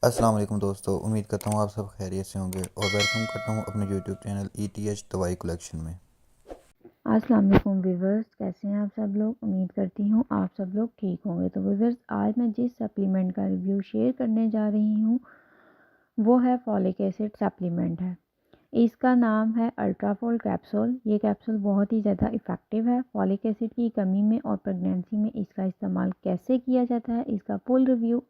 अस्सलाम वालेकुम दोस्तों, उम्मीद करता हूँ आप सब खैरियत से होंगे और वेलकम करता हूँ अपने यूट्यूब चैनल ETH दवाई कलेक्शन में। अस्सलाम वालेकुम व्यूवर्स, कैसे हैं आप सब लोग। उम्मीद करती हूँ आप सब लोग ठीक होंगे। तो व्यूवर्स, आज मैं जिस सप्लीमेंट का रिव्यू शेयर करने जा रही हूँ वो है फॉलिक एसिड सप्लीमेंट है। इसका नाम है अल्ट्राफोल कैप्सूल। ये कैप्सूल बहुत ही ज़्यादा इफ़ेक्टिव है। फॉलिक एसिड की कमी में और प्रेगनेंसी में इसका इस्तेमाल कैसे किया जाता है, इसका फुल रिव्यू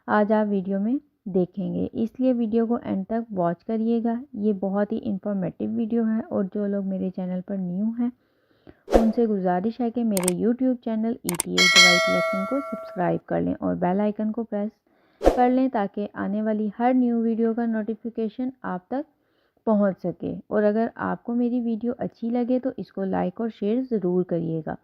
आज आप वीडियो में देखेंगे, इसलिए वीडियो को एंड तक वॉच करिएगा। ये बहुत ही इंफॉर्मेटिव वीडियो है और जो लोग मेरे चैनल पर न्यू हैं उनसे गुजारिश है कि मेरे यूट्यूब चैनल ETH दवाई कलेक्शन को सब्सक्राइब कर लें और बेल आइकन को प्रेस कर लें ताकि आने वाली हर न्यू वीडियो का नोटिफिकेशन आप तक पहुंच सके। और अगर आपको मेरी वीडियो अच्छी लगे तो इसको लाइक और शेयर ज़रूर करिएगा।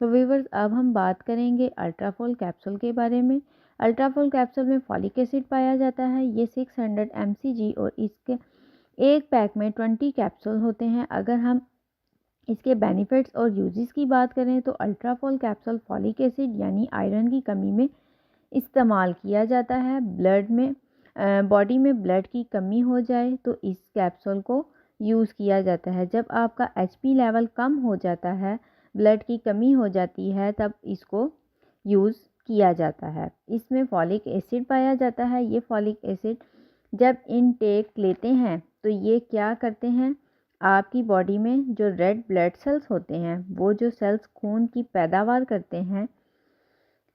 तो व्यूवर्स, अब हम बात करेंगे अल्ट्राफोल कैप्सूल के बारे में। अल्ट्राफोल कैप्सूल में फॉलिक एसिड पाया जाता है। ये 600 mcg और इसके एक पैक में 20 कैप्सूल होते हैं। अगर हम इसके बेनिफिट्स और यूजेस की बात करें तो अल्ट्राफोल कैप्सूल फॉलिक एसिड यानी आयरन की कमी में इस्तेमाल किया जाता है। ब्लड में बॉडी में ब्लड की कमी हो जाए तो इस कैप्सूल को यूज़ किया जाता है। जब आपका HP लेवल कम हो जाता है, ब्लड की कमी हो जाती है, तब इसको यूज़ किया जाता है। इसमें फॉलिक एसिड पाया जाता है। ये फॉलिक एसिड जब इनटेक लेते हैं तो ये क्या करते हैं, आपकी बॉडी में जो रेड ब्लड सेल्स होते हैं, वो जो सेल्स खून की पैदावार करते हैं,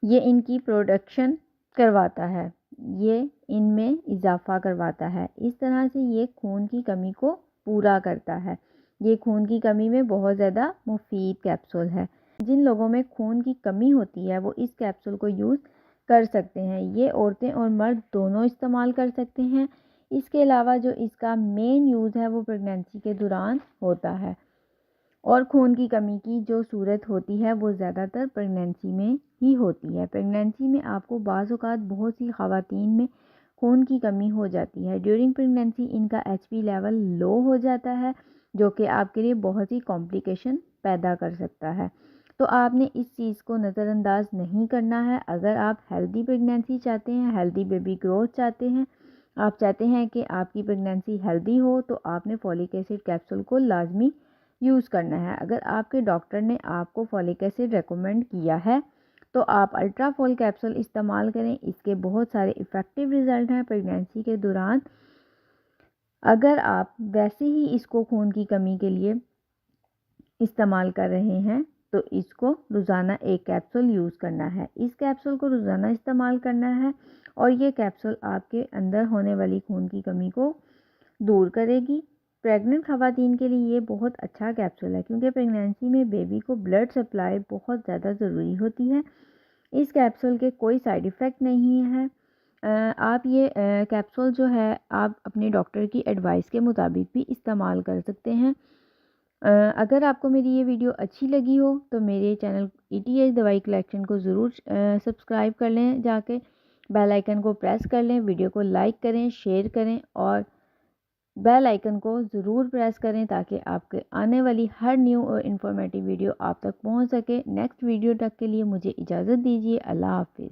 ये इनकी प्रोडक्शन करवाता है, ये इनमें इजाफा करवाता है। इस तरह से ये खून की कमी को पूरा करता है। ये खून की कमी में बहुत ज़्यादा मुफीद कैप्सूल है। जिन लोगों में खून की कमी होती है वो इस कैप्सूल को यूज़ कर सकते हैं। ये औरतें और मर्द दोनों इस्तेमाल कर सकते हैं। इसके अलावा जो इसका मेन यूज़ है वो प्रेगनेंसी के दौरान होता है। और खून की कमी की जो सूरत होती है वो ज़्यादातर प्रेगनेंसी में ही होती है। प्रेगनेंसी में आपको बाज़ औक़ात बहुत सी ख़वातीन में खून की कमी हो जाती है। ड्यूरिंग प्रेगनेंसी इनका HP लेवल लो हो जाता है, जो कि आपके लिए बहुत ही कॉम्प्लिकेशन पैदा कर सकता है। तो आपने इस चीज़ को नज़रअंदाज नहीं करना है। अगर आप हेल्दी प्रेगनेंसी चाहते हैं, हेल्दी बेबी ग्रोथ चाहते हैं, आप चाहते हैं कि आपकी प्रेगनेंसी हेल्दी हो, तो आपने फॉलिक एसिड कैप्सूल को लाजमी यूज़ करना है। अगर आपके डॉक्टर ने आपको फॉलिक एसिड रेकमेंड किया है तो आप अल्ट्राफोल कैप्सूल इस्तेमाल करें। इसके बहुत सारे इफ़ेक्टिव रिज़ल्ट हैं प्रेगनेंसी के दौरान। अगर आप वैसे ही इसको खून की कमी के लिए इस्तेमाल कर रहे हैं तो इसको रोज़ाना एक कैप्सूल यूज़ करना है। इस कैप्सूल को रोज़ाना इस्तेमाल करना है और ये कैप्सूल आपके अंदर होने वाली खून की कमी को दूर करेगी। प्रेग्नेंट ख़वातीन के लिए ये बहुत अच्छा कैप्सूल है क्योंकि प्रेगनेंसी में बेबी को ब्लड सप्लाई बहुत ज़्यादा ज़रूरी होती है। इस कैप्सूल के कोई साइड इफ़ेक्ट नहीं है। आप ये कैप्सूल जो है आप अपने डॉक्टर की एडवाइस के मुताबिक भी इस्तेमाल कर सकते हैं। अगर आपको मेरी ये वीडियो अच्छी लगी हो तो मेरे चैनल ETH दवाई कलेक्शन को ज़रूर सब्सक्राइब कर लें, जाके बेल आइकन को प्रेस कर लें, वीडियो को लाइक करें, शेयर करें और बेल आइकन को ज़रूर प्रेस करें ताकि आपके आने वाली हर न्यू और इन्फॉर्मेटिव वीडियो आप तक पहुंच सके। नेक्स्ट वीडियो तक के लिए मुझे इजाज़त दीजिए। अल्लाह हाफिज़।